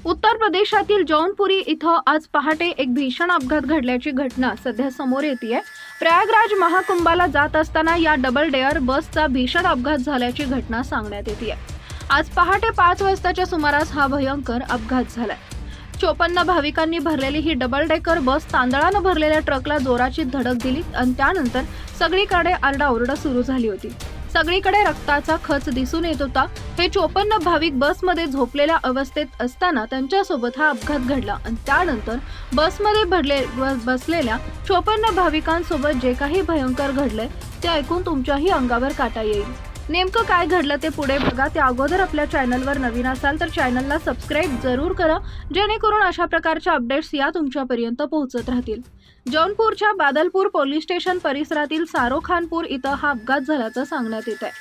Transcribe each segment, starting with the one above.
उत्तर प्रदेशातील जौनपुरी इथं आज पहाटे एक भीषण अपघात घडल्याची घटना सध्या समोर येतेय। प्रयागराज महाकुंभाला जात असताना या डबल डेअर बसचा भीषण अपघात झाल्याची घटना सांगण्यात येतेय। आज पहाटे 5 वाजताच्या सुमारास हा भयंकर अपघात झालाय। 54 भाविकांनी भरलेली ही डबल डेकर बस तांदळानं भरलेल्या ट्रकला जोराची धडक दिली आणि त्यानंतर सगळीकडे आरडाओरड सुरू झाली होती। सगळीकडे रक्ताचा खच दिसून येत होता। हे 54 भाविक बसमध्ये झोपलेल्या अवस्थेत असताना त्यांच्यासोबत हा अपघात घडला आणि त्यानंतर बसमध्ये बसलेल्या 54 भाविकांसोबत जे काही भयंकर घडले ते ऐकून तुमच्याही अंगावर काटा येईल। नेमकं काय घडलं ते पुढे बघा। त्या अगोदर आपल्या चॅनलवर नवीन असाल तर चॅनलला सबस्क्राइब जरूर करा, जेणेकरून अशा प्रकारच्या अपडेट्स या तुमच्यापर्यंत पोहोचत राहतील। जौनपूरच्या बादलपूर पोलीस स्टेशन परिसरातील सारोखानपूर इथं हा अपघात झाल्याचं सांगण्यात येत आहे।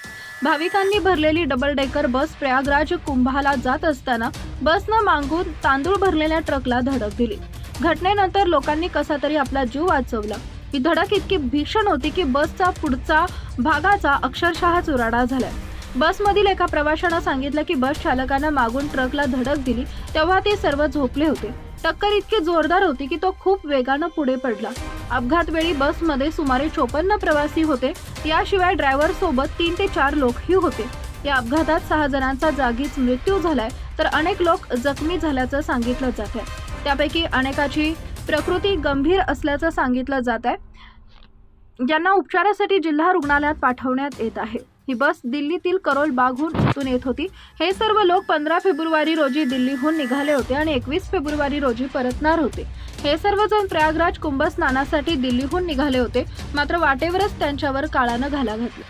भाविकांनी भरलेली डबल डेकर बस प्रयागराज कुंभाला जात असताना बसनं मागून तांदूळ भरलेल्या ट्रकला धडक दिली। घटनेनंतर लोकांनी कसा तरी आपला जीव वाचवला। ही धडक इतकी भीषण होती की बसचा पुढचा भागाचा अक्षरशः चुराडा झालाय। बसमधील एका प्रवाशानं सांगितलं की बस चालकानं मागून ट्रकला धडक दिली तेव्हा ते सर्व झोपले होते। टक्कर इतकी जोरदार होती की तो खूप वेगानं पुढे पडला। अपघात वेळी बसमध्ये सुमारे 54 प्रवासी होते। याशिवाय ड्रायव्हर सोबत 3 ते 4 लोकही होते। या अपघातात 6 जणांचा जागीच मृत्यू झालाय तर अनेक लोक जखमी झाल्याचं सांगितलं जात आहे। त्यापैकी अनेकाची प्रकृती गंभीर असल्याचं सांगितलं जात आहे, ज्यांना उपचारासाठी जिल्हा रुग्णालयात पाठवण्यात येत आहे। ही बस दिल्लीतील करोल बागहून इथून येत होती। हे सर्व लोक 15 फेब्रुवारी रोजी दिल्लीहून निघाले होते आणि 21 फेब्रुवारी रोजी परतणार होते। हे सर्वजण प्रयागराज कुंभ स्नानासाठी दिल्लीहून निघाले होते, मात्र वाटेवरच त्यांच्यावर काळानं घाला घातला।